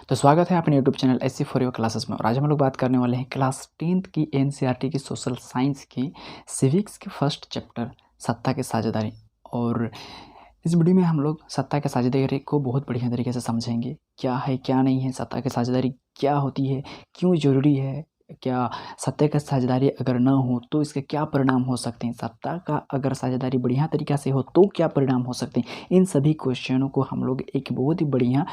तो स्वागत है अपने YouTube channel SC for your classes में। और आज हम लोग बात करने वाले हैं क्लास 10th की एनसीईआरटी की सोशल साइंस की सिविक्स के फर्स्ट चैप्टर सत्ता की साझेदारी। और इस वीडियो में हम लोग सत्ता की साझेदारी को बहुत बढ़िया तरीके से समझेंगे, क्या है क्या नहीं है, सत्ता की साझेदारी क्या होती है, क्यों ज़रूरी है, क्या सत्ता की साझेदारी अगर न हो तो इसके क्या परिणाम हो सकते हैं, सत्ता का अगर साझेदारी बढ़िया तरीक़ा से हो तो क्या परिणाम हो सकते हैं। इन सभी क्वेश्चनों को हम लोग एक बहुत ही बढ़िया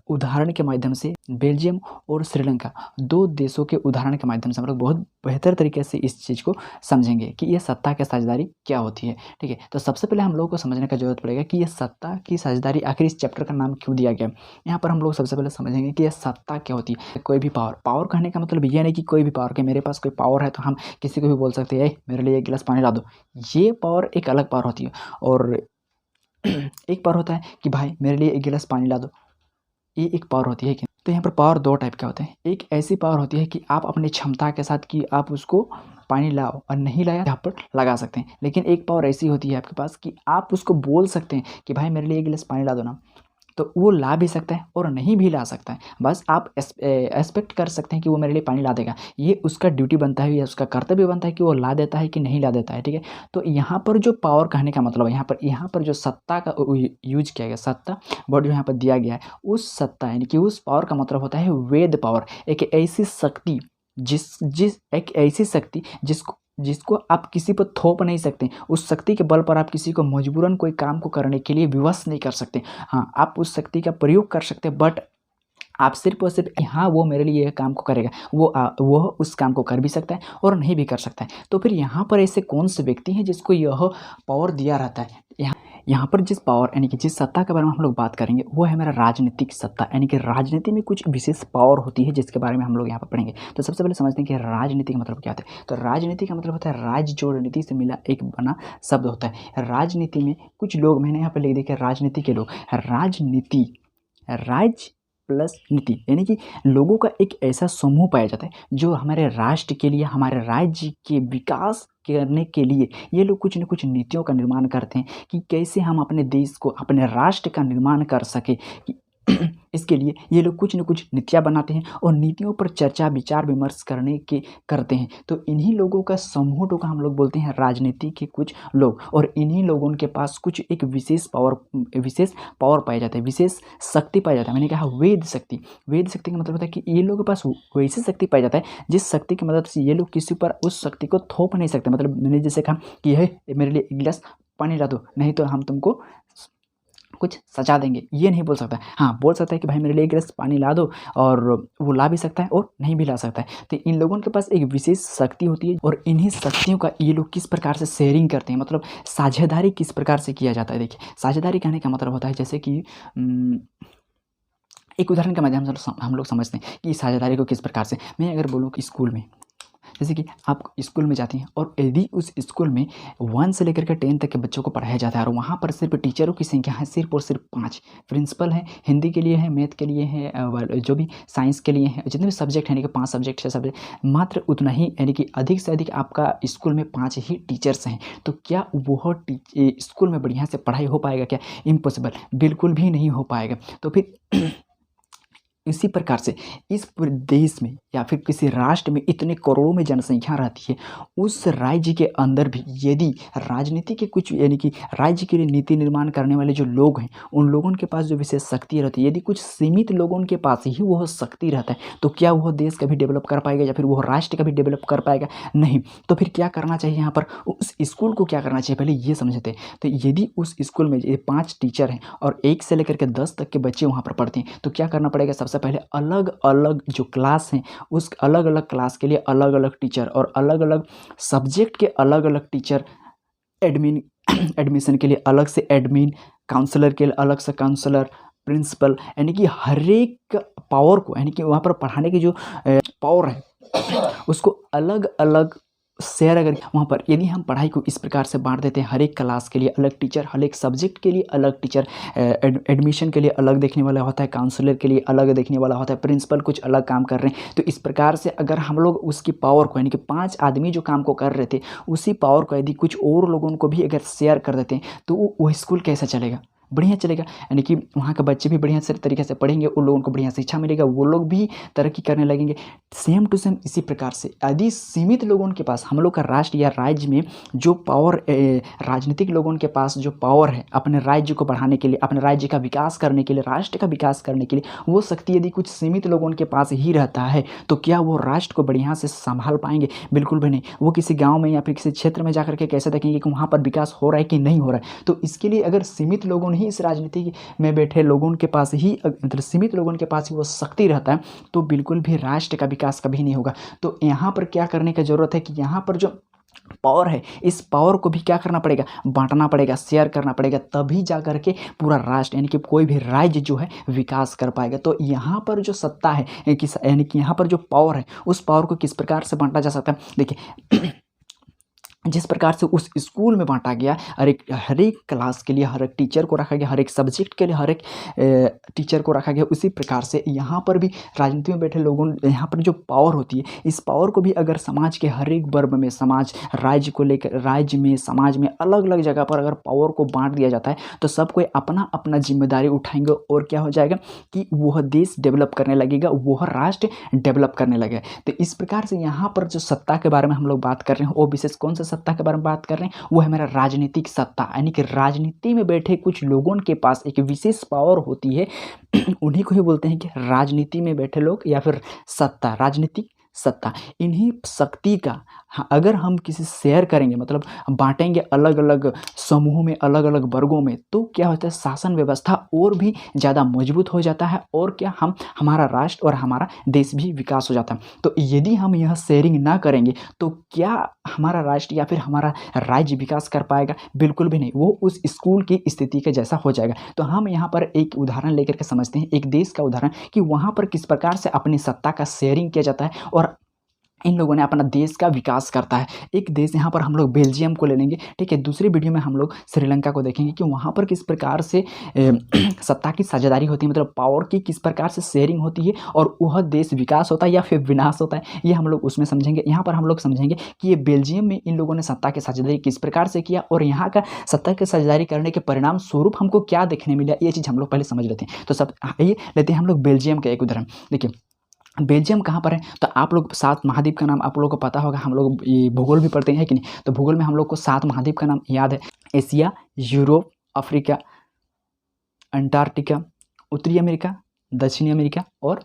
उदाहरण के माध्यम से, बेल्जियम और श्रीलंका दो देशों के उदाहरण के माध्यम से हम लोग बहुत बेहतर तरीके से इस चीज़ को समझेंगे कि ये सत्ता की साझेदारी क्या होती है। ठीक है, तो सबसे पहले हम लोगों को समझने का जरूरत पड़ेगा कि ये सत्ता की साझेदारी आखिर इस चैप्टर का नाम क्यों दिया गया। यहाँ पर हम लोग सबसे पहले समझेंगे कि यह सत्ता क्या होती है। कोई भी पावर कहने का मतलब ये नहीं कि कोई भी पावर, कि मेरे पास कोई पावर है तो हम किसी को भी बोल सकते हैं मेरे लिए एक गिलास पानी ला दो। ये पावर एक अलग पावर होती है। और एक पावर होता है कि भाई मेरे लिए एक गिलास पानी ला दो, ये एक पावर होती है। तो यहाँ पर पावर दो टाइप के होते हैं। एक ऐसी पावर होती है कि आप अपनी क्षमता के साथ कि आप उसको पानी लाओ, और नहीं लाया यहाँ पर लगा सकते हैं। लेकिन एक पावर ऐसी होती है आपके पास कि आप उसको बोल सकते हैं कि भाई मेरे लिए एक गिलास पानी ला दो ना, तो वो ला भी सकता है और नहीं भी ला सकता है। बस आप एक्सपेक्ट कर सकते हैं कि वो मेरे लिए पानी ला देगा। ये उसका ड्यूटी बनता है या उसका कर्तव्य बनता है कि वो ला देता है कि नहीं ला देता है। ठीक है, तो यहाँ पर जो पावर कहने का मतलब है, यहाँ पर जो सत्ता का यूज किया गया, सत्ता वर्ड जो यहाँ पर दिया गया है, उस सत्ता यानी कि उस पावर का मतलब होता है वेद पावर। एक ऐसी शक्ति एक ऐसी शक्ति जिसको आप किसी पर थोप नहीं सकते। उस शक्ति के बल पर आप किसी को मजबूरन कोई काम को करने के लिए विवश नहीं कर सकते। हाँ, आप उस शक्ति का प्रयोग कर सकते हैं, बट आप सिर्फ और सिर्फ हाँ वो मेरे लिए यह काम को करेगा, वो उस काम को कर भी सकता है और नहीं भी कर सकता है। तो फिर यहाँ पर ऐसे कौन से व्यक्ति हैं जिसको यह पावर दिया रहता है। यहाँ पर जिस पावर यानी कि जिस सत्ता के बारे में हम लोग बात करेंगे वो है मेरा राजनीतिक सत्ता। यानी कि राजनीति में कुछ विशेष पावर होती है जिसके बारे में हम लोग यहाँ पर पढ़ेंगे। तो सबसे पहले समझते हैं कि राजनीति का मतलब क्या होता है। तो राजनीति का मतलब होता है राज जो नीति से मिला एक बना शब्द होता है। राजनीति में कुछ लोग, मैंने यहाँ पर लिख दिया कि राजनीति के लोग, राजनीति राज प्लस नीति यानी कि लोगों का एक ऐसा समूह पाया जाता है जो हमारे राष्ट्र के लिए, हमारे राज्य के विकास करने के लिए ये लोग कुछ न कुछ नीतियों का निर्माण करते हैं कि कैसे हम अपने देश को, अपने राष्ट्र का निर्माण कर सके। कि इसके लिए ये लोग कुछ न कुछ नीतियाँ बनाते हैं और नीतियों पर चर्चा विचार विमर्श करते हैं। तो इन्हीं लोगों का समूह को हम लोग बोलते हैं राजनीति के कुछ लोग। और इन्हीं लोगों के पास कुछ एक विशेष पावर पाया जाता है, विशेष शक्ति पाया जाता है। मैंने कहा वेद शक्ति का मतलब होता है कि ये लोगों के पास वैसी शक्ति पाया जाता है जिस शक्ति की मदद से ये लोग किसी पर उस शक्ति को थोप नहीं सकते। मतलब मैंने जैसे कहा कि यह मेरे लिए एक गिलास पानी ला दो, नहीं तो हम तुमको कुछ सजा देंगे, ये नहीं बोल सकता। हाँ, बोल सकता है कि भाई मेरे लिए एक गिलास पानी ला दो, और वो ला भी सकता है और नहीं भी ला सकता है। तो इन लोगों के पास एक विशेष शक्ति होती है और इन्हीं शक्तियों का ये लोग किस प्रकार से शेयरिंग करते हैं, मतलब साझेदारी किस प्रकार से किया जाता है। देखिए, साझेदारी कहने का मतलब होता है जैसे कि एक उदाहरण के माध्यम से हम लोग समझते हैं कि साझेदारी को किस प्रकार से। मैं अगर बोलूँ कि स्कूल में, जैसे कि आप स्कूल में जाती हैं और यदि उस स्कूल में 1 से लेकर के 10 तक के बच्चों को पढ़ाया जाता है और वहाँ पर सिर्फ टीचरों की संख्या है सिर्फ और सिर्फ 5, प्रिंसिपल है, हिंदी के लिए है, मैथ के लिए है, जो भी साइंस के लिए है, जितने भी सब्जेक्ट हैं, यानी कि 5 सब्जेक्ट 6 सब्जेक्ट, मात्र उतना ही, यानी कि अधिक से अधिक आपका स्कूल में 5 ही टीचर्स हैं। तो क्या वह स्कूल में बढ़िया से पढ़ाई हो पाएगा? क्या इम्पॉसिबल, बिल्कुल भी नहीं हो पाएगा। तो फिर इसी प्रकार से इस पूरे देश में या फिर किसी राष्ट्र में इतने करोड़ों में जनसंख्या रहती है, उस राज्य के अंदर भी यदि राजनीति के कुछ, यानी कि राज्य के लिए नीति निर्माण करने वाले जो लोग हैं, उन लोगों के पास जो विशेष शक्ति रहती है, यदि कुछ सीमित लोगों के पास ही वह शक्ति रहता है, तो क्या वह देश कभी डेवलप कर पाएगा या फिर वह राष्ट्र कभी डेवलप कर पाएगा? नहीं। तो फिर क्या करना चाहिए यहाँ पर? उस स्कूल को क्या करना चाहिए पहले ये समझते हैं। तो यदि उस स्कूल में 5 टीचर हैं और 1 से लेकर के 10 तक के बच्चे वहाँ पर पढ़ते हैं, तो क्या करना पड़ेगा? सबसे पहले अलग अलग जो क्लास हैं, उस अलग अलग क्लास के लिए अलग अलग टीचर और अलग अलग सब्जेक्ट के अलग अलग टीचर, एडमिशन के लिए अलग से एडमिन, काउंसलर के लिए अलग से काउंसलर, प्रिंसिपल, यानी कि हर एक पावर को, यानी कि वहाँ पर पढ़ाने की जो पावर है उसको अलग अलग शेयर अगर वहाँ पर यदि हम पढ़ाई को इस प्रकार से बांट देते हैं, हर एक क्लास के लिए अलग टीचर, हर एक सब्जेक्ट के लिए अलग टीचर, एडमिशन के लिए अलग देखने वाला होता है, काउंसलर के लिए अलग देखने वाला होता है, प्रिंसिपल कुछ अलग काम कर रहे हैं। तो इस प्रकार से अगर हम लोग उसकी पावर को, यानी कि 5 आदमी जो काम को कर रहे थे, उसी पावर को यदि कुछ और लोगों को भी अगर शेयर कर देते हैं तो वो स्कूल कैसा चलेगा? बढ़िया चलेगा, यानी कि वहाँ के बच्चे भी बढ़िया से तरीके से पढ़ेंगे, उन लोगों को बढ़िया शिक्षा मिलेगा, वो लोग भी तरक्की करने लगेंगे। सेम टू सेम इसी प्रकार से यदि सीमित लोगों के पास, हम लोग का राष्ट्र या राज्य में जो पावर, राजनीतिक लोगों के पास जो पावर है अपने राज्य को बढ़ाने के लिए, अपने राज्य का विकास करने के लिए, राष्ट्र का विकास करने के लिए, वो शक्ति यदि कुछ सीमित लोगों के पास ही रहता है तो क्या वो राष्ट्र को बढ़िया से संभाल पाएंगे? बिल्कुल भी नहीं। वो किसी गांव में या फिर किसी क्षेत्र में जाकर के कैसे देखेंगे कि वहाँ पर विकास हो रहा है कि नहीं हो रहा है? तो इसके लिए अगर सीमित लोगों ही, इस राजनीति में बैठे लोगों के पास ही, मतलब सीमित लोगों के पास ही वो शक्ति रहता है तो बिल्कुल भी राष्ट्र का विकास कभी नहीं होगा। तो यहाँ पर क्या करने की ज़रूरत है कि यहाँ पर जो पावर है, इस पावर को भी क्या करना पड़ेगा? बांटना पड़ेगा, शेयर करना पड़ेगा, तभी जा करके पूरा राष्ट्र यानी कि कोई भी राज्य जो है विकास कर पाएगा। तो यहाँ पर जो सत्ता है यानी कि यहाँ पर जो पावर है, उस पावर को किस प्रकार से बांटा जा सकता है? देखिए जिस प्रकार से उस स्कूल में बांटा गया, हर एक क्लास के लिए हर एक टीचर को रखा गया, हर एक सब्जेक्ट के लिए हर एक टीचर को रखा गया, उसी प्रकार से यहाँ पर भी राजनीति में बैठे लोगों, यहाँ पर जो पावर होती है, इस पावर को भी अगर समाज के हर एक वर्ग में, समाज राज्य को लेकर, राज्य में, समाज में अलग अलग जगह पर अगर पावर को बांट दिया जाता है तो सब कोई अपना अपना जिम्मेदारी उठाएंगे और क्या हो जाएगा कि वह देश डेवलप करने लगेगा, वह राष्ट्र डेवलप करने लगेगा। तो इस प्रकार से यहाँ पर जो सत्ता के बारे में हम लोग बात कर रहे हैं, वो विशेष कौन सा सत्ता के बारे में बात कर रहे हैं? वो है मेरा राजनीतिक सत्ता, यानी कि राजनीति में बैठे कुछ लोगों के पास एक विशेष पावर होती है उन्हीं को ही बोलते हैं कि राजनीति में बैठे लोग या फिर सत्ता, राजनीतिक सत्ता। इन्हीं शक्ति का अगर हम किसी शेयर करेंगे, मतलब बांटेंगे अलग अलग समूहों में, अलग अलग वर्गों में, तो क्या होता है? शासन व्यवस्था और भी ज़्यादा मजबूत हो जाता है और क्या हमारा राष्ट्र और हमारा देश भी विकास हो जाता है। तो यदि हम यह शेयरिंग ना करेंगे तो क्या हमारा राष्ट्र या फिर हमारा राज्य विकास कर पाएगा? बिल्कुल भी नहीं। वो उस स्कूल की स्थिति के जैसा हो जाएगा। तो हम यहाँ पर एक उदाहरण लेकर के समझते हैं, एक देश का उदाहरण, कि वहाँ पर किस प्रकार से अपनी सत्ता का शेयरिंग किया जाता है और इन लोगों ने अपना देश का विकास करता है। एक देश यहाँ पर हम लोग बेल्जियम को ले लेंगे, ठीक है। दूसरी वीडियो में हम लोग श्रीलंका को देखेंगे कि वहाँ पर किस प्रकार से सत्ता की साझेदारी होती है, मतलब पावर की किस प्रकार से शेयरिंग होती है और वह देश विकास होता है या फिर विनाश होता है, ये हम लोग उसमें समझेंगे। यहाँ पर हम लोग समझेंगे कि ये बेल्जियम में इन लोगों ने सत्ता की साझेदारी किस प्रकार से किया और यहाँ का सत्ता की साझेदारी करने के परिणाम स्वरूप हमको क्या देखने मिला, ये चीज़ हम लोग पहले समझ लेते हैं। तो सब ये लेते हैं हम लोग बेल्जियम का एक उदाहरण। देखिए बेल्जियम कहाँ पर है? तो आप लोग 7 महाद्वीप का नाम आप लोगों को पता होगा, हम लोग ये भूगोल भी पढ़ते हैं कि नहीं? तो भूगोल में हम लोग को 7 महाद्वीप का नाम याद है: एशिया, यूरोप, अफ्रीका, अंटार्कटिका, उत्तरी अमेरिका, दक्षिणी अमेरिका और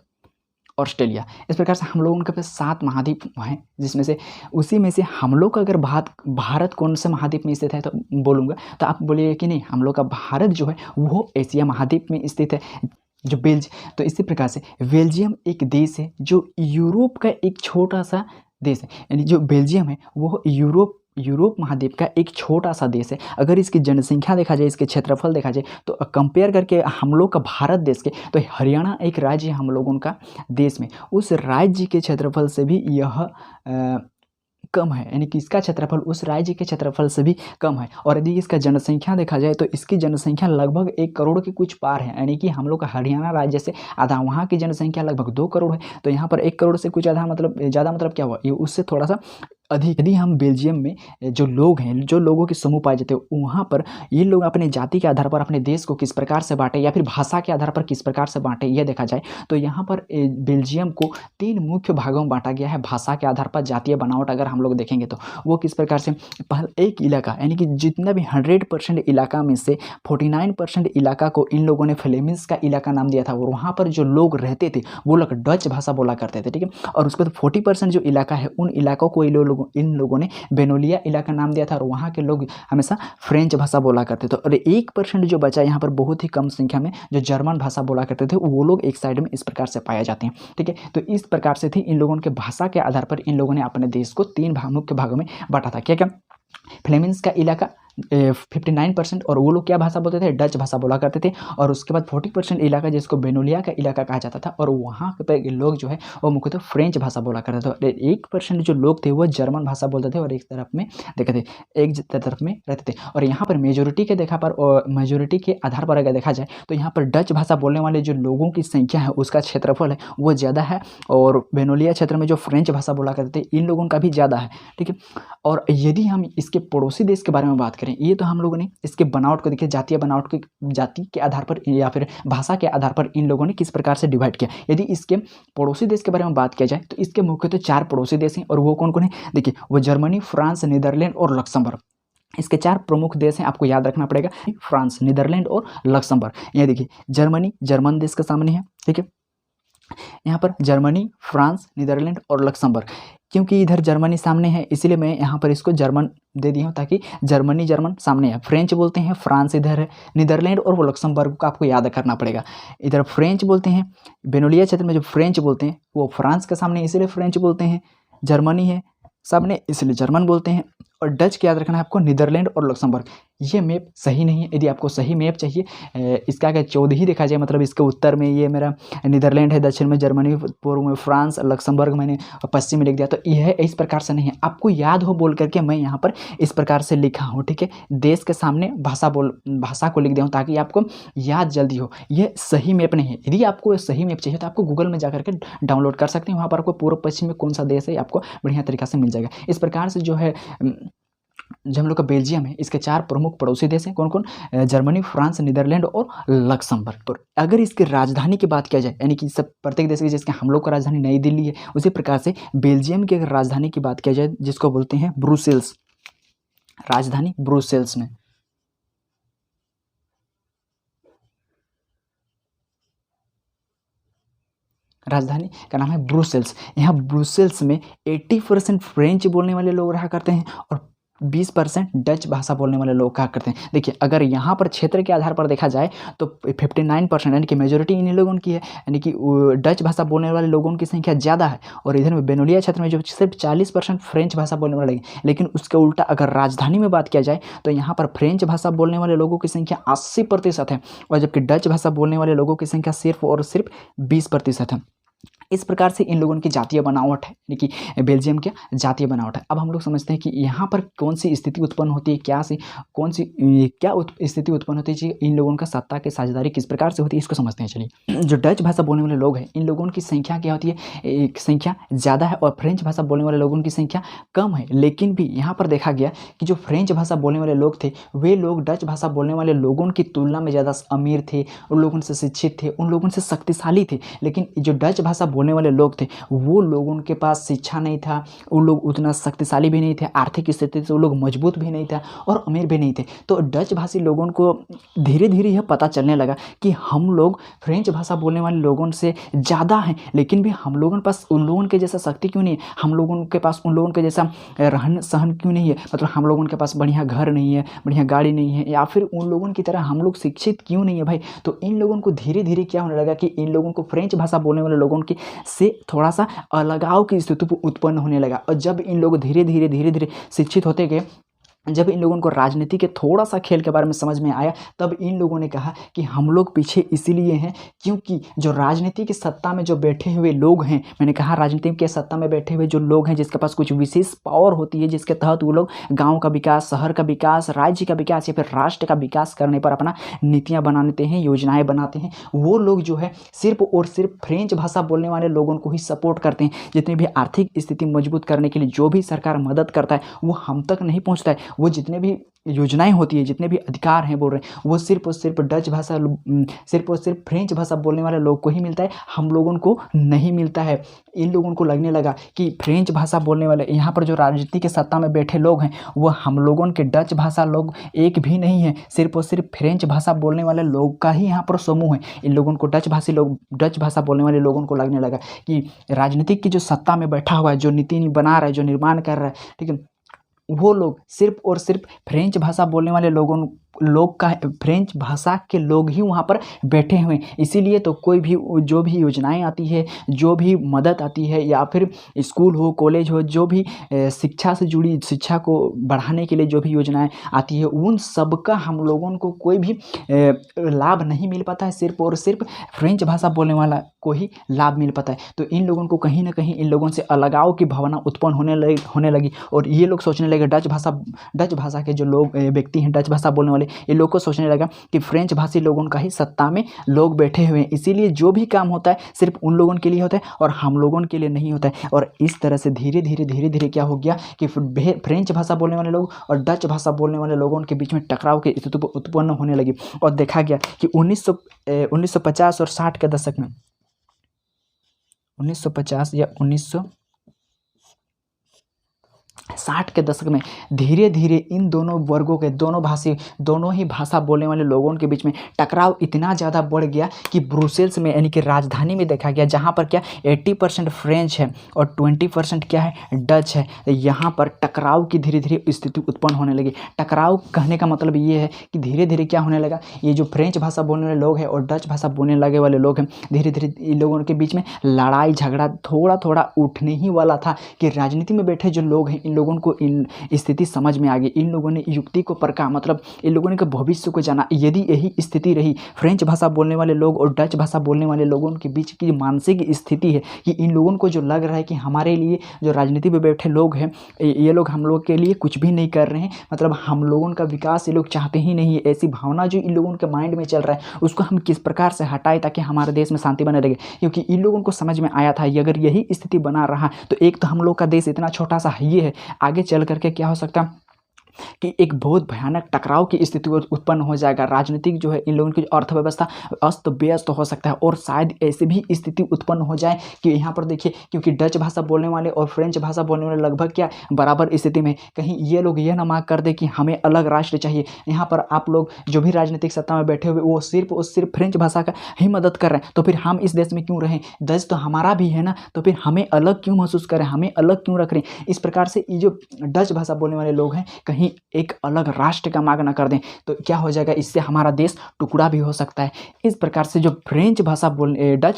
ऑस्ट्रेलिया। इस प्रकार से हम लोगों के पास 7 महाद्वीप हैं, जिसमें से उसी में से हम लोग का अगर भारत कौन से महाद्वीप में स्थित है तो बोलूँगा तो आप बोलिएगा कि नहीं, हम लोग का भारत जो है वो एशिया महाद्वीप में स्थित है। जो तो इसी प्रकार से बेल्जियम एक देश है जो यूरोप का एक छोटा सा देश है, यानी जो बेल्जियम है वो यूरोप महाद्वीप का एक छोटा सा देश है। अगर इसकी जनसंख्या देखा जाए, इसके क्षेत्रफल देखा जाए तो कंपेयर करके हम लोग का भारत देश के, तो हरियाणा एक राज्य है हम लोगों का देश में, उस राज्य के क्षेत्रफल से भी यह कम है, यानी कि इसका क्षेत्रफल उस राज्य के क्षेत्रफल से भी कम है। और यदि इसका जनसंख्या देखा जाए तो इसकी जनसंख्या लगभग 1 करोड़ के कुछ पार है, यानी कि हम लोग का हरियाणा राज्य से आधा, वहाँ की जनसंख्या लगभग 2 करोड़ है। तो यहाँ पर 1 करोड़ से कुछ आधा, मतलब ज़्यादा, मतलब क्या हुआ, ये उससे थोड़ा सा अधिक। यदि हम बेल्जियम में जो लोग हैं, जो लोगों के समूह पाए जाते हैं, वहाँ पर ये लोग अपने जाति के आधार पर अपने देश को किस प्रकार से बांटे या फिर भाषा के आधार पर किस प्रकार से बांटे, यह देखा जाए तो यहाँ पर बेल्जियम को 3 मुख्य भागों में बांटा गया है। भाषा के आधार पर जातीय बनावट अगर हम लोग देखेंगे तो वो किस प्रकार से, पहले एक इलाका, यानी कि जितना भी 100% इलाका में से 49% इलाका को इन लोगों ने फ्लेमिश का इलाका नाम दिया था और वहाँ पर जो लोग रहते थे वो लोग डच भाषा बोला करते थे, ठीक है। और उसके बाद 40% जो इलाका है, उन इलाकों को इन लोगों ने बेनोलिया इलाका नाम दिया था और वहाँ के लोग हमेशा फ्रेंच भाषा बोला करते थे। और 1% जो बचा यहाँ पर, बहुत ही कम संख्या में, जो जर्मन भाषा बोला करते थे, वो लोग एक साइड में इस प्रकार से पाए जाते हैं, ठीक है। तो इस प्रकार से थी इन लोगों के भाषा के आधार पर इन लोगों ने अपने देश को 3 मुख्य भागों में बांटा था। क्या क्या? फ्लेमिश का इलाका 59%, और वो लोग क्या भाषा बोलते थे? डच भाषा बोला करते थे। और उसके बाद 40% इलाका जिसको बेनोलिया का इलाका कहा जाता था, और वहाँ पे लोग जो है वो मुख्यतः फ्रेंच भाषा बोला करते थे। 1% जो लोग थे वो जर्मन भाषा बोलते थे और एक तरफ में देखते थे, एक तरफ में रहते थे। और यहाँ पर मेजोरिटी के मेजोरिटी के आधार पर अगर देखा जाए तो यहाँ पर डच भाषा बोलने वाले जो लोगों की संख्या है, उसका क्षेत्रफल है वो ज़्यादा है, और बेनोलिया क्षेत्र में जो फ्रेंच भाषा बोला करते थे इन लोगों का भी ज़्यादा है, ठीक है। और यदि हम इसके पड़ोसी देश के बारे में बात करें करें, ये तो हम लोगों ने इसके बनावट को देखिए, जातीय बनावट को जाति के आधार पर या फिर भाषा के आधार पर इन लोगों ने किस प्रकार से डिवाइड किया। यदि इसके पड़ोसी देश के बारे में बात किया जाए तो इसके मुख्यतः 4 पड़ोसी देश हैं, और वो कौन कौन है, देखिए वो जर्मनी, फ्रांस, नीदरलैंड और लक्समबर्ग। इसके 4 प्रमुख देश हैं, आपको याद रखना पड़ेगा, फ्रांस, नीदरलैंड और लक्समबर्ग। ये देखिए जर्मनी, जर्मन देश के सामने है, ठीक है, यहाँ पर जर्मनी, फ्रांस, नीदरलैंड और लक्समबर्ग। क्योंकि इधर जर्मनी सामने है इसलिए मैं यहाँ पर इसको जर्मन दे दी हूँ, ताकि जर्मनी जर्मन सामने है। फ्रेंच बोलते हैं, फ्रांस इधर है, नीदरलैंड और वो लक्समबर्ग को आपको याद करना पड़ेगा। इधर फ्रेंच बोलते हैं, बेनोलिया क्षेत्र में जो फ्रेंच बोलते हैं वो फ्रांस के सामने इसलिए फ्रेंच बोलते हैं, जर्मनी है सामने इसलिए जर्मन बोलते हैं, और डच के याद रखना है आपको, नीदरलैंड और लक्समबर्ग। ये मैप सही नहीं है, यदि आपको सही मैप चाहिए, इसका अगर 14 ही देखा जाए, मतलब इसके उत्तर में ये मेरा नीदरलैंड है, दक्षिण में जर्मनी, पूर्व में फ्रांस, लक्समबर्ग मैंने पश्चिम में लिख दिया, तो यह इस प्रकार से नहीं है। आपको याद हो बोल करके मैं यहाँ पर इस प्रकार से लिखा हूँ, ठीक है, देश के सामने भाषा को लिख दिया हूँ ताकि आपको याद जल्दी हो। ये सही मैप नहीं है। यदि आपको सही मैप चाहिए तो आपको गूगल में जा करके डाउनलोड कर सकते हैं, वहाँ पर आपको पूर्व पश्चिम में कौन सा देश है आपको बढ़िया तरीका से मिल जाएगा। इस प्रकार से जो है जो हम लोग का बेल्जियम है, इसके 4 प्रमुख पड़ोसी देश हैं, कौन कौन, जर्मनी, फ्रांस, नीदरलैंड और लक्समबर्ग। पर अगर इसकी राजधानी की बात किया जाए, यानी कि सब प्रत्येक देश की, जिसके हम लोग का राजधानी नई दिल्ली है, उसी प्रकार से बेल्जियम की अगर राजधानी की बात किया जाए, जिसको बोलते हैं ब्रुसेल्स, राजधानी ब्रुसेल्स में, राजधानी का नाम है ब्रुसेल्स। यहाँ ब्रुसेल्स में 80% फ्रेंच बोलने वाले लोग रहा करते हैं और 20% डच भाषा बोलने वाले लोग कहा करते हैं। देखिए अगर यहाँ पर क्षेत्र के आधार पर देखा जाए तो 59% यानी कि मेजोरिटी इन्हीं लोगों की है, यानी कि डच भाषा बोलने वाले लोगों की संख्या ज़्यादा है, और इधर में बेनोलिया क्षेत्र में जो सिर्फ 40% फ्रेंच भाषा बोलने वाले हैं। लेकिन उसके उल्टा अगर राजधानी में बात किया जाए तो यहाँ पर फ्रेंच भाषा बोलने वाले लोगों की संख्या 80% है, और जबकि डच भाषा बोलने वाले लोगों की संख्या सिर्फ और सिर्फ 20% है। इस प्रकार से इन लोगों की जातीय बनावट है, यानी कि बेल्जियम की जातीय बनावट है। अब हम लोग समझते हैं कि यहाँ पर कौन सी स्थिति उत्पन्न होती है, क्या स्थिति उत्पन्न होती है, इन लोगों का सत्ता की साझेदारी किस प्रकार से होती है, इसको समझते हैं। चलिए, जो डच भाषा बोलने वाले लोग हैं, इन लोगों की संख्या क्या होती है, एक संख्या ज़्यादा है, और फ्रेंच भाषा बोलने वाले लोगों की संख्या कम है। लेकिन भी यहाँ पर देखा गया कि जो फ्रेंच भाषा बोलने वाले लोग थे, वे लोग डच भाषा बोलने वाले लोगों की तुलना में ज़्यादा अमीर थे, उन लोगों से शिक्षित थे, उन लोगों से शक्तिशाली थे। लेकिन जो डच भाषा बोलने वाले लोग थे, वो लोगों के पास शिक्षा नहीं था, वो लोग उतना शक्तिशाली भी नहीं थे, आर्थिक स्थिति से वो लोग मजबूत भी नहीं था और अमीर भी नहीं थे। तो डच भाषी लोगों को धीरे धीरे यह पता चलने लगा कि हम लोग फ्रेंच भाषा बोलने वाले लोगों से ज़्यादा हैं, लेकिन भी हम लोगों के पास उन लोगों के जैसा शक्ति क्यों नहीं है, हम लोगों के पास उन लोगों के जैसा रहन सहन क्यों नहीं है, मतलब हम लोगों के पास बढ़िया घर नहीं है, बढ़िया गाड़ी नहीं है, या फिर उन लोगों की तरह हम लोग शिक्षित क्यों नहीं है भाई। तो इन लोगों को धीरे धीरे क्या होने लगा कि इन लोगों को फ्रेंच भाषा बोलने वाले लोगों की से थोड़ा सा अलगाव की स्थिति उत्पन्न होने लगा। और जब इन लोग धीरे धीरे शिक्षित होते गए, जब इन लोगों को राजनीति के थोड़ा सा खेल के बारे में समझ में आया, तब इन लोगों ने कहा कि हम लोग पीछे इसीलिए हैं क्योंकि जो राजनीति की सत्ता में जो बैठे हुए लोग हैं, मैंने कहा राजनीति के सत्ता में बैठे हुए जो लोग हैं, जिसके पास कुछ विशेष पावर होती है, जिसके तहत वो लोग गाँव का विकास, शहर का विकास, राज्य का विकास या फिर राष्ट्र का विकास करने पर अपना नीतियाँ बनाते हैं, योजनाएँ बनाते हैं, वो लोग जो है सिर्फ और सिर्फ फ्रेंच भाषा बोलने वाले लोगों को ही सपोर्ट करते हैं। जितनी भी आर्थिक स्थिति मजबूत करने के लिए जो भी सरकार मदद करता है वो हम तक नहीं पहुँचता है। वो जितने भी योजनाएं होती है, जितने भी अधिकार हैं बोल रहे हैं, वो सिर्फ और सिर्फ सिर्फ और सिर्फ फ्रेंच भाषा बोलने वाले लोग को ही मिलता है, हम लोगों को नहीं मिलता है। इन लोगों को लगने लगा कि फ्रेंच भाषा बोलने वाले यहाँ पर जो राजनीति के सत्ता में बैठे लोग हैं, वो हम लोगों के डच भाषा लोग एक भी नहीं है, सिर्फ और सिर्फ फ्रेंच भाषा बोलने वाले लोग का ही यहाँ पर समूह है। इन लोगों को डच भाषा बोलने वाले लोगों को लगने लगा कि राजनीतिक की जो सत्ता में बैठा हुआ है, जो नीति बना रहा है, जो निर्माण कर रहा है, ठीक है, वो लोग सिर्फ और सिर्फ फ्रेंच भाषा बोलने वाले फ्रेंच भाषा के लोग ही वहाँ पर बैठे हुए हैं। इसीलिए तो कोई भी जो भी योजनाएं आती है, जो भी मदद आती है, या फिर स्कूल हो, कॉलेज हो, जो भी शिक्षा से जुड़ी, शिक्षा को बढ़ाने के लिए जो भी योजनाएं आती है, उन सब का हम लोगों को कोई भी लाभ नहीं मिल पाता है, सिर्फ और सिर्फ फ्रेंच भाषा बोलने वाला को ही लाभ मिल पाता है। तो इन लोगों को कहीं ना कहीं इन लोगों से अलगाव की भावना उत्पन्न होने लगी, और ये लोग सोचने लगे डच भाषा के जो लोग व्यक्ति हैं, डच भाषा बोलने वाले, ये लोग को सोचने लगा कि फ्रेंच भाषी लोगों का ही सत्ता में लोग बैठे हुए हैं, इसीलिए जो भी काम होता है सिर्फ उन लोगों के लिए होता है और हम लोगों के लिए नहीं होता है। और इस तरह से धीरे धीरे क्या हो गया कि फ्रेंच भाषा बोलने वाले लोग और डच भाषा बोलने वाले लोगों के बीच में टकराव की स्थिति उत्पन्न होने लगी। और देखा गया कि 1950 और 60 के दशक में 1950 या 1960 के दशक में धीरे धीरे इन दोनों वर्गों के दोनों ही भाषा बोलने वाले लोगों के बीच में टकराव इतना ज़्यादा बढ़ गया कि ब्रुसेल्स में यानी कि राजधानी में देखा गया, जहाँ पर क्या 80% फ्रेंच है और 20% क्या है डच है, यहाँ पर टकराव की धीरे धीरे स्थिति उत्पन्न होने लगी। टकराव कहने का मतलब ये है कि धीरे धीरे क्या होने लगा, ये जो फ्रेंच भाषा बोलने वाले लोग हैं और डच भाषा बोलने लगे वाले लोग हैं, धीरे धीरे इन लोगों के बीच में लड़ाई झगड़ा थोड़ा थोड़ा उठने ही वाला था कि राजनीति में बैठे जो लोग हैं इन लोगों को इन स्थिति समझ में आ गई। इन लोगों ने युक्ति को परखा, मतलब इन लोगों ने भविष्य को जाना। यदि यही स्थिति रही फ्रेंच भाषा बोलने वाले लोग और डच भाषा बोलने वाले लोगों के बीच की मानसिक स्थिति है कि इन लोगों को जो लग रहा है कि हमारे लिए जो राजनीति में बैठे लोग हैं ये लोग हम लोग के लिए कुछ भी नहीं कर रहे हैं, मतलब हम लोगों का विकास ये लोग चाहते ही नहीं है। ऐसी भावना जो इन लोगों के माइंड में चल रहा है उसको हम किस प्रकार से हटाएं ताकि हमारे देश में शांति बने रहे, क्योंकि इन लोगों को समझ में आया था अगर यही स्थिति बना रहा तो एक तो हम लोग का देश इतना छोटा सा ये है, आगे चल करके क्या हो सकता है कि एक बहुत भयानक टकराव की स्थिति उत्पन्न हो जाएगा। राजनीतिक जो है इन लोगों की अर्थव्यवस्था अस्त व्यस्त हो सकता है और शायद ऐसी भी स्थिति उत्पन्न हो जाए कि यहाँ पर देखिए, क्योंकि डच भाषा बोलने वाले और फ्रेंच भाषा बोलने वाले लगभग क्या बराबर स्थिति में, कहीं ये लोग ये ना मांग कर दे कि हमें अलग राष्ट्र चाहिए। यहाँ पर आप लोग जो भी राजनीतिक सत्ता में बैठे हुए वो सिर्फ फ्रेंच भाषा का ही मदद कर रहे हैं, तो फिर हम इस देश में क्यों रहें? देश तो हमारा भी है ना, तो फिर हमें अलग क्यों महसूस करें, हमें अलग क्यों रख रहे हैं? इस प्रकार से ये जो डच भाषा बोलने वाले लोग हैं कहीं एक अलग राष्ट्र का मांग न कर दें तो क्या हो जाएगा, इससे हमारा देश टुकड़ा भी हो सकता है। इस प्रकार से जो डच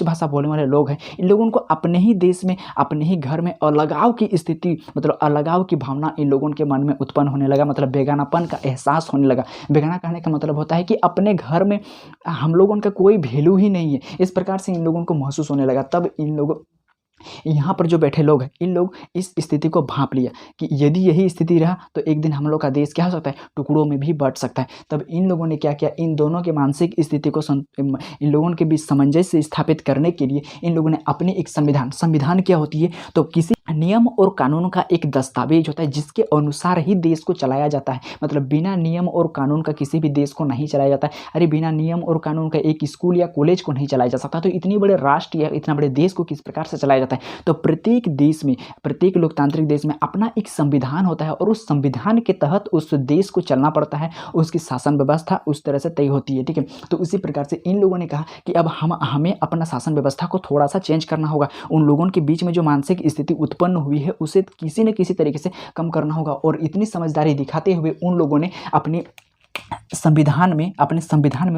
भाषा बोलने वाले लोग हैं इन लोगों को अपने ही देश में अपने ही घर में अलगाव की स्थिति, मतलब अलगाव की भावना इन लोगों के मन में उत्पन्न होने लगा, मतलब बेगानापन का एहसास होने लगा। बेगाना कहने का मतलब होता है कि अपने घर में हम लोगों का कोई वैल्यू ही नहीं है, इस प्रकार से इन लोगों को महसूस होने लगा। तब इन लोगों यहाँ पर जो बैठे लोग हैं इन लोग इस स्थिति को भांप लिया कि यदि यही स्थिति रहा तो एक दिन हम लोग का देश क्या हो सकता है, टुकड़ों में भी बंट सकता है। तब इन लोगों ने क्या किया, इन दोनों के मानसिक स्थिति को इन लोगों के बीच सामंजस्य स्थापित करने के लिए इन लोगों ने अपनी एक संविधान क्या होती है, तो किसी नियम और कानून का एक दस्तावेज होता है जिसके अनुसार ही देश को चलाया जाता है। मतलब बिना नियम और कानून का किसी भी देश को नहीं चलाया जाता है। अरे बिना नियम और कानून का एक स्कूल या कॉलेज को नहीं चलाया जा सकता, तो इतनी बड़े राष्ट्र या इतना बड़े देश को किस प्रकार से चलाया जाता है। तो प्रत्येक देश में, प्रत्येक लोकतांत्रिक देश में अपना एक संविधान होता है और उस संविधान के तहत उस देश को चलना पड़ता है, उसकी शासन व्यवस्था उस तरह से तय होती है। ठीक है, तो उसी प्रकार से इन लोगों ने कहा कि अब हमें अपना शासन व्यवस्था को थोड़ा सा चेंज करना होगा। उन लोगों के बीच में जो मानसिक स्थिति उत्पन्न हुई है उसे किसी न किसी तरीके से कम करना होगा। और इतनी समझदारी दिखाते हुए उन लोगों ने अपने संविधान में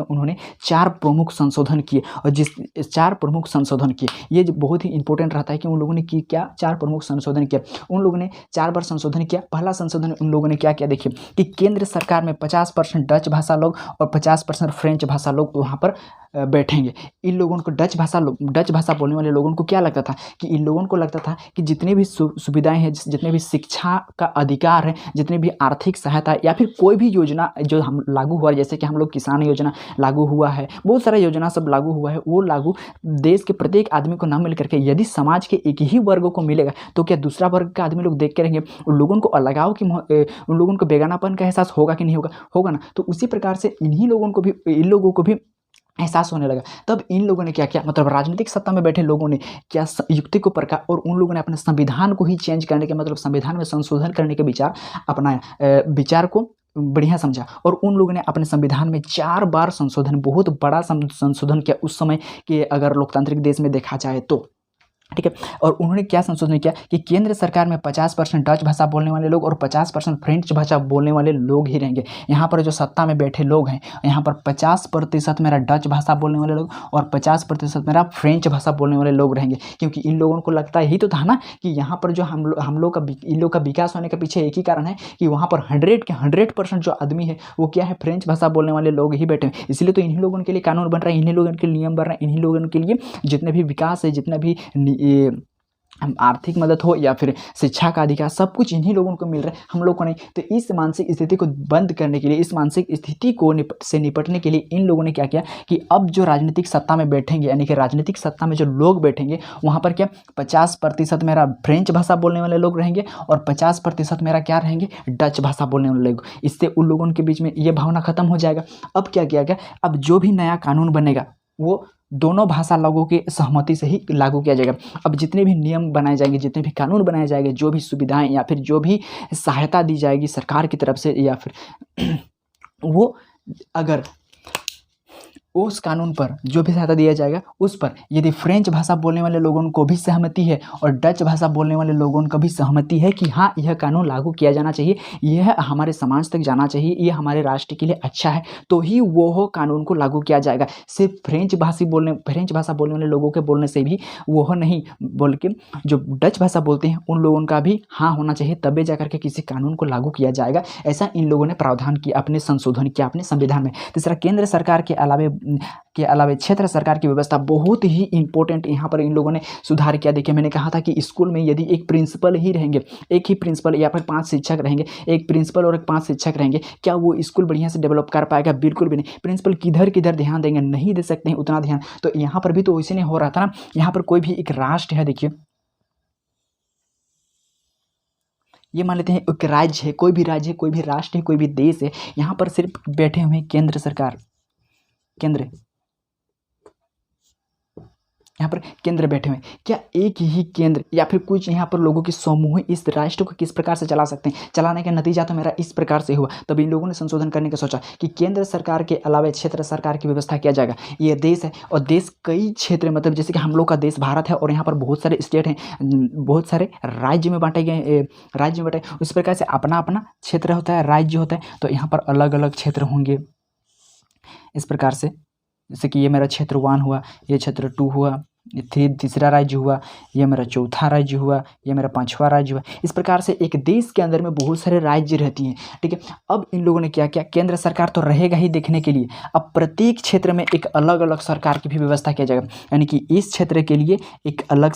उन्होंने 4 प्रमुख संशोधन किए। और जिस 4 प्रमुख संशोधन किए ये जो बहुत ही इंपॉर्टेंट रहता है कि उन लोगों ने क्या 4 प्रमुख संशोधन किया। उन लोगों ने 4 बार संशोधन किया। पहला संशोधन उन लोगों ने क्या किया, देखिए कि केंद्र सरकार में 50% डच भाषा लोग और 50% फ्रेंच भाषा लोग वहाँ पर बैठेंगे। इन लोगों को डच भाषा बोलने वाले लोगों को क्या लगता था कि इन लोगों को लगता था कि जितने भी सुविधाएं हैं, जितने भी शिक्षा का अधिकार है, जितने भी आर्थिक सहायता या फिर कोई भी योजना जो हम लागू हुआ, जैसे कि हम लोग किसान योजना लागू हुआ है, बहुत सारा योजना सब लागू हुआ है, वो लागू देश के प्रत्येक आदमी को ना मिल करके यदि समाज के एक ही वर्ग को मिलेगा तो क्या दूसरा वर्ग का आदमी लोग देख के रहेंगे, उन लोगों को अलगाव की, उन लोगों को बेगानापन का एहसास होगा कि नहीं होगा, होगा ना। तो उसी प्रकार से इन लोगों को भी एहसास होने लगा। तब इन लोगों ने क्या किया, मतलब राजनीतिक सत्ता में बैठे लोगों ने क्या युक्ति को परखा और उन लोगों ने अपने संविधान को ही चेंज करने के, मतलब संविधान में संशोधन करने के विचार अपनाया, विचार को बढ़िया समझा। और उन लोगों ने अपने संविधान में 4 बार संशोधन, बहुत बड़ा संशोधन किया उस समय के अगर लोकतांत्रिक देश में देखा जाए तो। ठीक है, और उन्होंने क्या संशोधन किया कि केंद्र सरकार में 50% डच भाषा बोलने वाले लोग और 50% फ्रेंच भाषा बोलने वाले लोग ही रहेंगे। यहाँ पर जो सत्ता में बैठे लोग हैं यहाँ पर 50% मेरा डच भाषा बोलने वाले लोग और 50% मेरा फ्रेंच भाषा बोलने वाले लोग रहेंगे, क्योंकि इन लोगों को लगता ही तो था ना कि यहाँ पर जो इन लोग का विकास होने के पीछे एक ही कारण है कि वहाँ पर 100% जो आदमी है वो क्या है, फ्रेंच भाषा बोलने वाले लोग ही बैठे हैं। इसलिए तो इन्हीं लोगों के लिए कानून बन रहा है, इन्हीं लोगों के लिए नियम बन रहा है, इन्हीं लोगों के लिए जितने भी विकास है, जितना भी हम आर्थिक मदद हो या फिर शिक्षा का अधिकार, सब कुछ इन्हीं लोगों को मिल रहा है, हम लोग को नहीं। तो इस मानसिक स्थिति को बंद करने के लिए, इस मानसिक स्थिति को से निपटने के लिए इन लोगों ने क्या किया कि अब जो राजनीतिक सत्ता में बैठेंगे, यानी कि राजनीतिक सत्ता में जो लोग बैठेंगे वहाँ पर क्या 50% मेरा फ्रेंच भाषा बोलने वाले लोग रहेंगे और 50% मेरा क्या रहेंगे, डच भाषा बोलने वाले लोग। इससे उन लोगों के बीच में ये भावना खत्म हो जाएगा। अब क्या किया गया, अब जो भी नया कानून बनेगा वो दोनों भाषा लोगों की सहमति से ही लागू किया जाएगा। अब जितने भी नियम बनाए जाएंगे, जितने भी कानून बनाए जाएंगे, जो भी सुविधाएं या फिर जो भी सहायता दी जाएगी सरकार की तरफ से या फिर वो अगर उस कानून पर जो भी सहायता दिया जाएगा उस पर यदि फ्रेंच भाषा बोलने वाले लोगों को भी सहमति है और डच भाषा बोलने वाले लोगों को भी सहमति है कि हाँ यह कानून लागू किया जाना चाहिए, यह हमारे समाज तक जाना चाहिए, यह हमारे राष्ट्र के लिए अच्छा है, तो ही वो कानून को लागू किया जाएगा। सिर्फ फ्रेंच भाषा बोलने वाले लोगों के बोलने से भी वो नहीं, बोल के जो डच भाषा बोलते हैं उन लोगों का भी हाँ होना चाहिए, तभी जाकर के किसी कानून को लागू किया जाएगा। ऐसा इन लोगों ने प्रावधान किया, अपने संशोधन किया अपने संविधान में। तीसरा, केंद्र सरकार के अलावा क्षेत्र सरकार की व्यवस्था बहुत ही इंपॉर्टेंट यहाँ पर इन लोगों ने सुधार किया। देखिए मैंने कहा था कि स्कूल में यदि एक प्रिंसिपल ही रहेंगे, एक ही प्रिंसिपल या फिर 5 शिक्षक रहेंगे, एक प्रिंसिपल और 5 शिक्षक रहेंगे, क्या वो स्कूल बढ़िया से डेवलप कर पाएगा? बिल्कुल भी नहीं। प्रिंसिपल किधर किधर ध्यान देंगे, नहीं दे सकते हैं उतना ध्यान। तो यहाँ पर भी तो वैसे नहीं हो रहा था ना। यहाँ पर कोई भी एक राष्ट्र है, देखिए ये मान लेते हैं एक राज्य है, कोई भी राज्य है, कोई भी राष्ट्र है, कोई भी देश है, यहाँ पर सिर्फ बैठे हुए हैं केंद्र सरकार, केंद्र, यहाँ पर केंद्र बैठे हुए हैं। क्या एक ही केंद्र या फिर कुछ यहाँ पर लोगों के समूह इस राष्ट्र को किस प्रकार से चला सकते हैं? चलाने का नतीजा तो मेरा इस प्रकार से हुआ। तब इन लोगों ने संशोधन करने का सोचा कि केंद्र सरकार के अलावा क्षेत्र सरकार की व्यवस्था किया जाएगा। ये देश है और देश कई क्षेत्र, मतलब जैसे कि हम लोग का देश भारत है और यहाँ पर बहुत सारे स्टेट हैं, बहुत सारे राज्य में बांटे गए, राज्य में बांटे, उस प्रकार से अपना अपना क्षेत्र होता है, राज्य होता है। तो यहाँ पर अलग अलग क्षेत्र होंगे इस प्रकार से, जैसे कि ये मेरा क्षेत्र 1 हुआ, ये क्षेत्र 2 हुआ, ये तीसरा राज्य हुआ, ये मेरा चौथा राज्य हुआ, ये मेरा 5वां राज्य हुआ। इस प्रकार से एक देश के अंदर में बहुत सारे राज्य रहती हैं, ठीक है। अब इन लोगों ने क्या किया, केंद्र सरकार तो रहेगा ही देखने के लिए, अब प्रत्येक क्षेत्र में एक अलग अलग सरकार की भी व्यवस्था किया जाएगा। यानी कि इस क्षेत्र के लिए एक अलग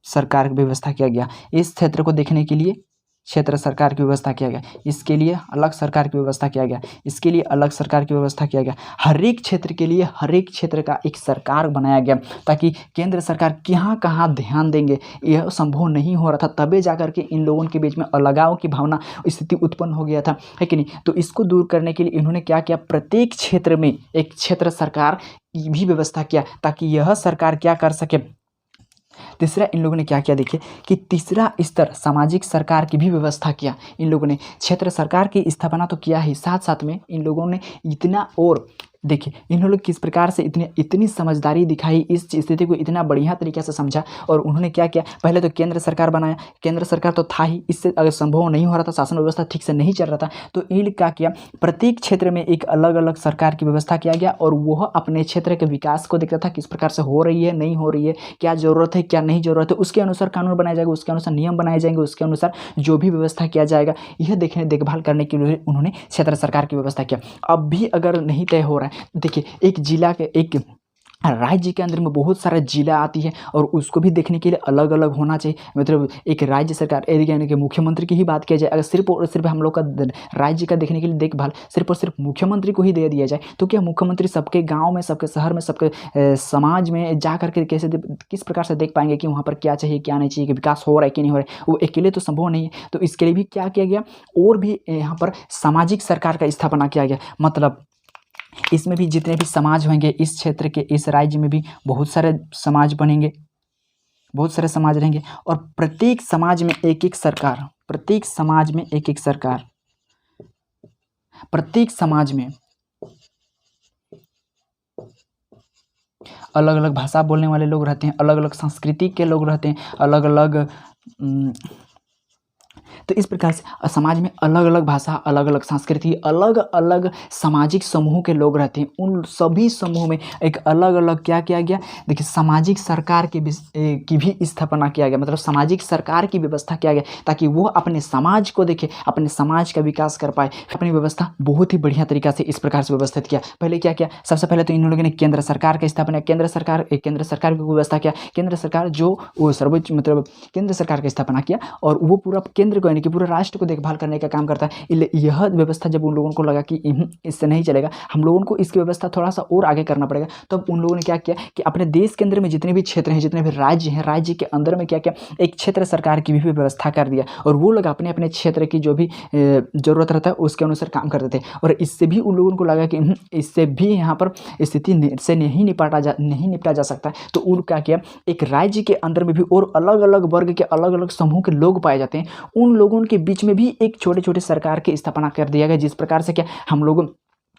सरकार की व्यवस्था किया गया, इस क्षेत्र को देखने के लिए क्षेत्र सरकार की व्यवस्था किया गया, इसके लिए अलग सरकार की व्यवस्था किया गया, इसके लिए अलग सरकार की व्यवस्था किया गया। हर एक क्षेत्र के लिए हर एक क्षेत्र का एक सरकार बनाया गया, ताकि केंद्र सरकार कहाँ कहाँ ध्यान देंगे यह संभव नहीं हो रहा था। तभी जाकर के इन लोगों के बीच में अलगाव की भावना, स्थिति उत्पन्न हो गया था, है कि नहीं। तो इसको दूर करने के लिए इन्होंने क्या किया, प्रत्येक क्षेत्र में एक क्षेत्र सरकार की भी व्यवस्था किया, ताकि यह सरकार क्या कर सके। तीसरा इन लोगों ने क्या किया, देखिए कि तीसरा स्तर सामाजिक सरकार की भी व्यवस्था किया। इन लोगों ने क्षेत्र सरकार की स्थापना तो किया ही, साथ साथ में इन लोगों ने इतना, और देखिए इन लोग किस प्रकार से इतनी समझदारी दिखाई, इस स्थिति को इतना बढ़िया तरीके से समझा। और उन्होंने क्या किया, पहले तो केंद्र सरकार बनाया, केंद्र सरकार तो था ही, इससे अगर संभव नहीं हो रहा था, शासन व्यवस्था ठीक से नहीं चल रहा था, तो इन क्या किया, प्रत्येक क्षेत्र में एक अलग अलग सरकार की व्यवस्था किया गया और वह अपने क्षेत्र के विकास को देखता था, किस प्रकार से हो रही है, नहीं हो रही है, क्या जरूरत है, क्या नहीं जरूरत है, उसके अनुसार कानून बनाया जाएगा, उसके अनुसार नियम बनाए जाएंगे, उसके अनुसार जो भी व्यवस्था किया जाएगा, यह देखभाल करने के लिए उन्होंने क्षेत्र सरकार की व्यवस्था किया। अब भी अगर नहीं तय हो रहा है, देखिए एक जिला के, एक राज्य के अंदर में बहुत सारा जिला आती है और उसको भी देखने के लिए अलग अलग होना चाहिए। मतलब एक राज्य सरकार, यानी कि मुख्यमंत्री की ही बात किया जाए, अगर सिर्फ और सिर्फ हम लोग का राज्य का देखने के लिए देखभाल सिर्फ और सिर्फ मुख्यमंत्री को ही दे दिया जाए, तो क्या मुख्यमंत्री सबके गांव में, सबके शहर में, सबके समाज में जा करके किस प्रकार से देख पाएंगे कि वहाँ पर क्या चाहिए, क्या नहीं चाहिए, कि विकास हो रहा है कि नहीं हो रहा है? वो अकेले तो संभव नहीं है। तो इसके लिए भी क्या किया गया, और भी यहाँ पर सामाजिक सरकार का स्थापना किया गया। मतलब इसमें भी जितने भी समाज होंगे, इस क्षेत्र के, इस राज्य में भी बहुत सारे समाज बनेंगे, बहुत सारे समाज रहेंगे, और प्रत्येक समाज में एक एक सरकार, प्रत्येक समाज में एक एक सरकार, प्रत्येक समाज में अलग अलग भाषा बोलने वाले लोग रहते हैं, अलग अलग संस्कृति के लोग रहते हैं, अलग अलग तो इस प्रकार से समाज में अलग अलग भाषा, अलग अलग संस्कृति, अलग अलग सामाजिक समूह के लोग रहते हैं। उन सभी समूह में एक अलग अलग क्या किया गया, देखिए सामाजिक सरकार की भी स्थापना किया गया, मतलब सामाजिक सरकार की व्यवस्था किया गया ताकि वो अपने समाज को देखे, अपने समाज का विकास कर पाए। अपनी व्यवस्था बहुत ही बढ़िया तरीका से इस प्रकार से व्यवस्थित किया। पहले क्या किया, सबसे पहले तो इन लोगों ने केंद्र सरकार की स्थापना, केंद्र सरकार की व्यवस्था किया। केंद्र सरकार जो वो सर्वोच्च मतलब केंद्र सरकार की स्थापना किया और वो पूरा केंद्र को यानी कि पूरे राष्ट्र को देखभाल करने का काम करता है। यह व्यवस्था जब उन लोगों को लगा कि इससे नहीं चलेगा, हम लोगों को इसकी व्यवस्था थोड़ा सा और आगे करना पड़ेगा, तब उन लोगों ने क्या किया कि अपने देश के अंदर में जितने भी क्षेत्र हैं, जितने भी राज्य हैं, राज्य के अंदर में क्या किया, एक क्षेत्र सरकार की भी व्यवस्था कर दिया और वो लोग अपने अपने क्षेत्र की जो भी जरूरत रहता है उसके अनुसार काम करते थे। और इससे भी उन लोगों को लगा कि इससे भी यहाँ पर स्थिति से नहीं निपटा जा सकता, तो उन क्या किया, एक राज्य के अंदर में भी और अलग अलग वर्ग के अलग अलग समूह के लोग पाए जाते हैं, उन लोगों के बीच में भी एक छोटे छोटे सरकार की स्थापना कर दिया गया। जिस प्रकार से क्या हम लोग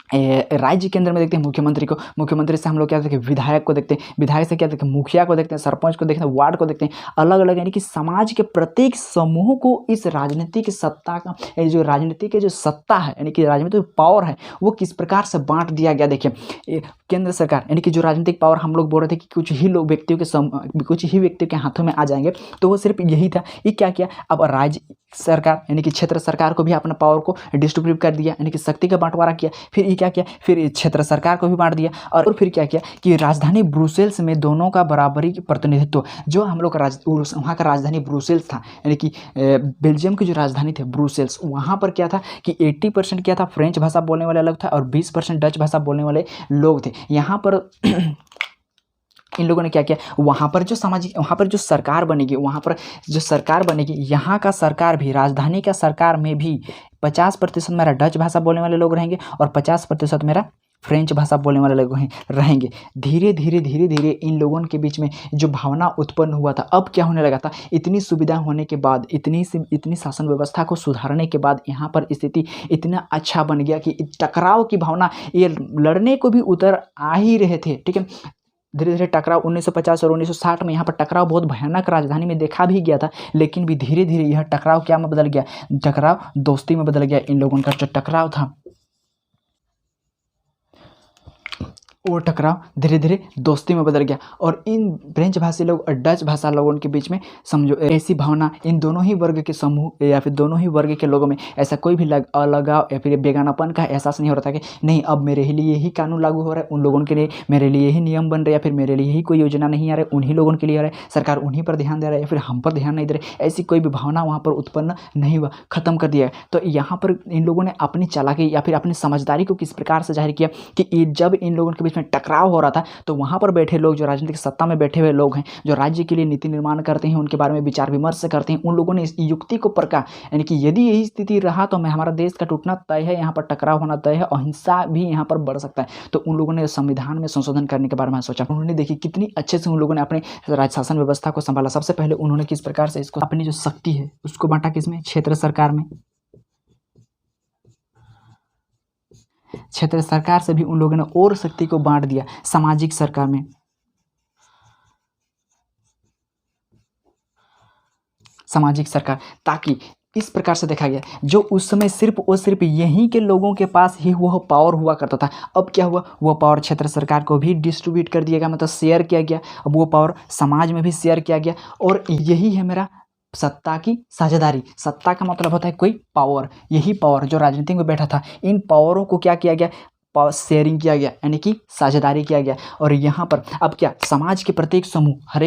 राज्य के अंदर में देखते हैं मुख्यमंत्री को, मुख्यमंत्री से हम लोग क्या देखते हैं, विधायक को देखते हैं, विधायक से क्या देखते हैं, मुखिया को देखते हैं, सरपंच को देखते हैं, वार्ड को देखते हैं, अलग अलग यानी कि समाज के प्रत्येक समूह को इस राजनीतिक सत्ता का, जो राजनीतिक के जो सत्ता है यानी कि राजनीतिक पावर है वो किस प्रकार से बांट दिया गया। देखिए केंद्र सरकार यानी कि जो राजनीतिक पावर हम लोग बोल रहे थे कि कुछ ही व्यक्तियों के हाथों में आ जाएंगे, तो वो सिर्फ यही था। ये क्या किया, अब राज्य सरकार यानी कि क्षेत्र सरकार को भी अपना पावर को डिस्ट्रीब्यूट कर दिया यानी कि शक्ति का बंटवारा किया। फिर ये क्या किया, फिर क्षेत्र सरकार को भी बांट दिया और फिर क्या किया कि राजधानी ब्रुसेल्स में दोनों का बराबरी प्रतिनिधित्व, जो हम लोग वहाँ का राजधानी ब्रुसेल्स था यानी कि बेल्जियम की जो राजधानी थी ब्रुसेल्स, वहाँ पर क्या था कि 80% क्या था, फ्रेंच भाषा बोलने वाले लोग था और 20% डच भाषा बोलने वाले लोग थे। यहाँ पर इन लोगों ने क्या किया, वहाँ पर जो सरकार बनेगी, यहाँ का सरकार भी, राजधानी का सरकार में भी 50% मेरा डच भाषा बोलने वाले लोग रहेंगे और 50% मेरा फ्रेंच भाषा बोलने वाले लोग रहेंगे। धीरे धीरे इन लोगों के बीच में जो भावना उत्पन्न हुआ था, अब क्या होने लगा था, इतनी सुविधा होने के बाद, इतनी शासन व्यवस्था को सुधारने के बाद यहाँ पर स्थिति इतना अच्छा बन गया कि टकराव की भावना, ये लड़ने को भी उतर आ ही रहे थे। ठीक है, धीरे धीरे टकराव 1950 और 1960 में यहाँ पर टकराव बहुत भयानक राजधानी में देखा भी गया था, लेकिन भी धीरे धीरे यह टकराव क्या में बदल गया, टकराव दोस्ती में बदल गया। इन लोगों का जो टकराव था वो टकराव धीरे धीरे दोस्ती में बदल गया और इन फ्रेंच भाषी लोग और डच भाषा लोगों के बीच में समझो ऐसी भावना, इन दोनों ही वर्ग के समूह या फिर दोनों ही वर्ग के लोगों में ऐसा कोई भी अलगाव या फिर बेगानापन का एहसास नहीं हो रहा था कि नहीं अब मेरे ही लिए ही कानून लागू हो रहा है, उन लोगों के लिए मेरे लिए ही नियम बन रहे या फिर मेरे लिए ही कोई योजना नहीं आ रहा है, उन्हीं लोगों के लिए आ रहा है, सरकार उन्हीं पर ध्यान दे रहा है या फिर हम पर ध्यान नहीं दे रहे, ऐसी कोई भी भावना वहाँ पर उत्पन्न नहीं हुआ, खत्म कर दिया। तो यहाँ पर इन लोगों ने अपनी चालाकी या फिर अपनी समझदारी को किस प्रकार से जाहिर किया कि जब इन लोगों के बीच में टकराव हो रहा था तो वहां पर बैठे लोग, जो राजनीतिक सत्ता में बैठे हुए लोग हैं, जो राज्य के लिए नीति निर्माण करते हैं, उनके बारे में विचार विमर्श करते हैं, उन लोगों ने इस युक्ति को परखा यानी कि यदि यही स्थिति रहा तो हमारा देश का टूटना तय है, यहाँ पर टकराव होना तय है, अहिंसा भी यहाँ पर बढ़ सकता है। तो उन लोगों ने संविधान में संशोधन करने के बारे में सोचा। उन्होंने देखी कितनी अच्छे से उन लोगों ने अपने राज्य शासन व्यवस्था को संभाला। सबसे पहले उन्होंने किस प्रकार से इसको, अपनी जो शक्ति है उसको बांटा किसमें, क्षेत्र सरकार में। क्षेत्र सरकार से भी उन लोगों ने और शक्ति को बांट दिया सामाजिक सरकार में। सामाजिक सरकार, ताकि इस प्रकार से देखा गया जो उस समय सिर्फ यहीं के लोगों के पास ही वह पावर हुआ करता था, अब क्या हुआ, वो पावर क्षेत्र सरकार को भी डिस्ट्रीब्यूट कर दिया गया, मतलब शेयर किया गया। अब वो पावर समाज में भी शेयर किया गया और यही है मेरा सत्ता की साझेदारी। सत्ता का मतलब होता है कोई पावर, यही पावर जो राजनीति में बैठा था, इन पावरों को क्या किया गया, पावर शेयरिंग किया गया यानी कि साझेदारी किया गया। और यहाँ पर अब क्या, समाज के प्रत्येक समूह,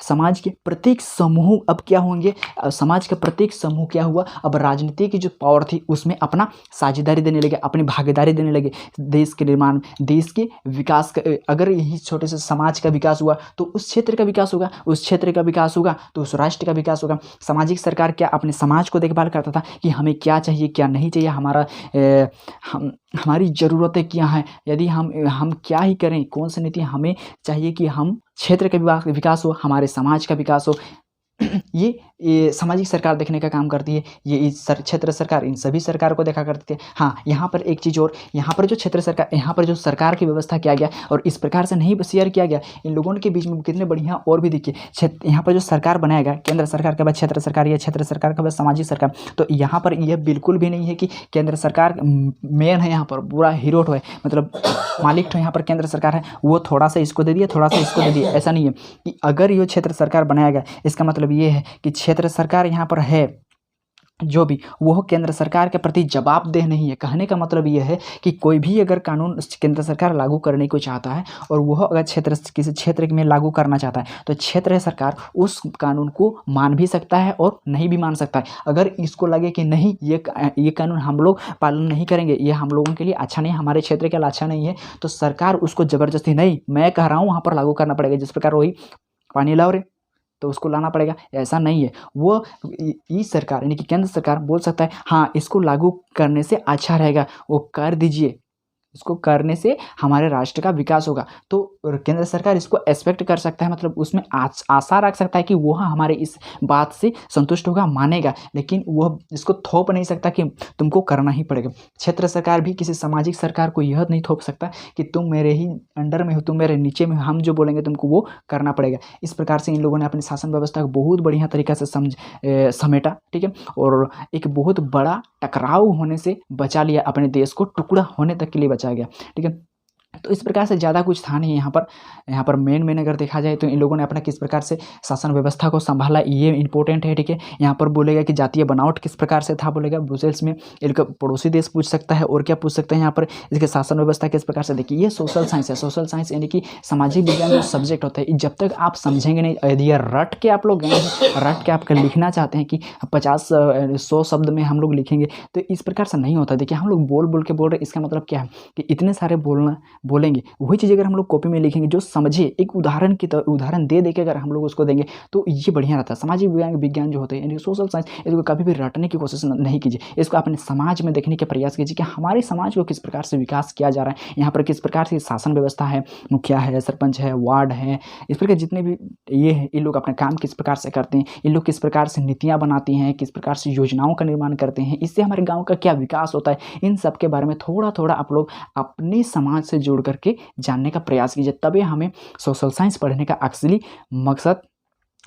समाज के प्रत्येक समूह अब क्या होंगे, समाज का प्रत्येक समूह क्या हुआ, अब राजनीति की जो पावर थी उसमें अपना साझेदारी देने लगे, अपनी भागीदारी देने लगे देश के निर्माण, देश के विकास का। अगर यही छोटे से समाज का विकास हुआ तो उस क्षेत्र का विकास होगा, उस क्षेत्र का विकास होगा तो उस राष्ट्र का विकास होगा। सामाजिक सरकार क्या अपने समाज को देखभाल करता था कि हमें क्या चाहिए क्या नहीं चाहिए, हमारी ज़रूरतें क्या हैं, यदि हम क्या ही करें, कौन सी नीति हमें चाहिए कि हम क्षेत्र का विकास हो, हमारे समाज का विकास हो, ये सामाजिक सरकार देखने का काम करती है। ये इस क्षेत्र सरकार इन सभी सरकार को देखा करती है। हाँ, यहाँ पर एक चीज़ और, यहाँ पर जो क्षेत्र सरकार, यहाँ पर जो सरकार की व्यवस्था किया गया और इस प्रकार से नहीं शेयर किया गया, इन लोगों के बीच में कितने बढ़िया और भी देखिए क्षेत्र, यहाँ पर जो सरकार बनाया गया, केंद्र सरकार के बाद क्षेत्र सरकार, या क्षेत्र सरकार के बाद सामाजिक सरकार। तो यहाँ पर यह बिल्कुल भी नहीं है कि केंद्र सरकार मेन है, यहाँ पर पूरा हीरो है, मतलब मालिक तो यहाँ पर केंद्र सरकार है, वो थोड़ा सा इसको दे दिया, थोड़ा सा इसको दे दिया। ऐसा नहीं है कि अगर ये क्षेत्र सरकार बनाया गया, इसका मतलब ये है कि क्षेत्र सरकार यहाँ पर है जो भी, वो केंद्र सरकार के प्रति जवाबदेह नहीं है। कहने का मतलब ये है कि कोई भी अगर कानून केंद्र सरकार लागू करने को चाहता है और वह अगर किसी क्षेत्र में लागू करना चाहता है, तो क्षेत्र सरकार उस कानून को मान भी सकता है और नहीं भी मान सकता है। अगर इसको लगे कि नहीं, ये कानून हम लोग पालन नहीं करेंगे, ये हम लोगों के लिए अच्छा नहीं, हमारे क्षेत्र के लिए अच्छा नहीं है, तो सरकार उसको ज़बरदस्ती, नहीं मैं कह रहा हूँ वहाँ पर लागू करना पड़ेगा। जिस प्रकार वही पानी लाओ रे, तो उसको लाना पड़ेगा, ऐसा नहीं है। वो इस सरकार यानी कि केंद्र सरकार बोल सकता है हाँ, इसको लागू करने से अच्छा रहेगा, वो कर दीजिए, इसको करने से हमारे राष्ट्र का विकास होगा। तो केंद्र सरकार इसको एक्सपेक्ट कर सकता है, मतलब उसमें आशा रख सकता है कि वो हमारे इस बात से संतुष्ट होगा, मानेगा, लेकिन वह इसको थोप नहीं सकता कि तुमको करना ही पड़ेगा। क्षेत्र सरकार भी किसी सामाजिक सरकार को यह नहीं थोप सकता कि तुम मेरे ही अंडर में हो, तुम मेरे नीचे में, हम जो बोलेंगे तुमको वो करना पड़ेगा। इस प्रकार से इन लोगों ने अपनी शासन व्यवस्था को बहुत बढ़िया तरीका से समेटा, ठीक है, और एक बहुत बड़ा टकराव होने से बचा लिया, अपने देश को टुकड़ा होने तक के लिए बचा गया, ठीक है। तो इस प्रकार से ज़्यादा कुछ था नहीं यहाँ पर मेन अगर देखा जाए तो इन लोगों ने अपना किस प्रकार से शासन व्यवस्था को संभाला, ये इंपॉर्टेंट है, ठीक है। यहाँ पर बोलेगा कि जातीय बनावट किस प्रकार से था, बोलेगा ब्रुसेल्स में, इनका पड़ोसी देश पूछ सकता है, और क्या पूछ सकते हैं यहाँ पर, इसके शासन व्यवस्था किस प्रकार से। देखिए ये सोशल साइंस है, सोशल साइंस यानी कि सामाजिक विज्ञान जो सब्जेक्ट होता है, जब तक आप समझेंगे नहीं, यदि रट के आप लोग रट के आप लिखना चाहते हैं कि 50-100 शब्द में हम लोग लिखेंगे, तो इस प्रकार से नहीं होता। देखिए हम लोग बोल के बोल रहे, इसका मतलब क्या है कि इतने सारे बोलेंगे, वही चीज़ अगर हम लोग कॉपी में लिखेंगे, जो समझे, एक उदाहरण की तरह उदाहरण दे के अगर हम लोग उसको देंगे, तो ये बढ़िया रहता है। सामाजिक विज्ञान जो होते हैं यानी सोशल साइंस, इसको कभी भी रटने की कोशिश नहीं कीजिए, इसको अपने समाज में देखने के प्रयास कीजिए कि हमारे समाज को किस प्रकार से विकास किया जा रहा है, यहाँ पर किस प्रकार से शासन व्यवस्था है, मुखिया है, सरपंच है, वार्ड है, इस प्रकार जितने भी ये है, ये लोग अपना काम किस प्रकार से करते हैं, ये लोग किस प्रकार से नीतियाँ बनाती हैं, किस प्रकार से योजनाओं का निर्माण करते हैं, इससे हमारे गाँव का क्या विकास होता है, इन सब के बारे में थोड़ा थोड़ा आप लोग अपने समाज से जुड़ करके जानने का प्रयास कीजिए, तभी हमें सोशल साइंस पढ़ने का असली मकसद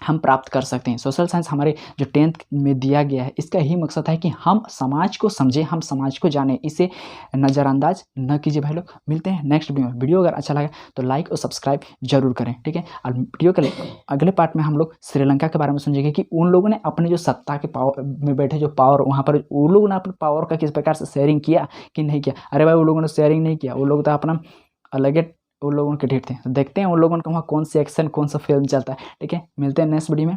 हम प्राप्त कर सकते हैं। सोशल साइंस हमारे जो 10th में दिया गया है, इसका यही मकसद है कि हम समाज को समझें, हम समाज को जानें, इसे नज़रअंदाज न कीजिए भाई लोग। मिलते हैं नेक्स्ट वीडियो में। वीडियो अगर अच्छा लगा तो लाइक और सब्सक्राइब जरूर करें, ठीक है। और वीडियो के अगले पार्ट में हम लोग श्रीलंका के बारे में समझेंगे कि उन लोगों ने अपने जो सत्ता के पावर में बैठे जो पावर, वहाँ पर उन लोगों ने अपने पावर का किस प्रकार से शेयरिंग किया कि नहीं किया। अरे भाई, उन लोगों ने शेयरिंग नहीं किया, वो लोग तो अपना अलग उन लोगों के ढेर थे। देखते हैं उन लोगों का वहाँ कौन सी एक्शन, कौन सा फिल्म चलता है, ठीक है। मिलते हैं नेक्स्ट वीडियो में।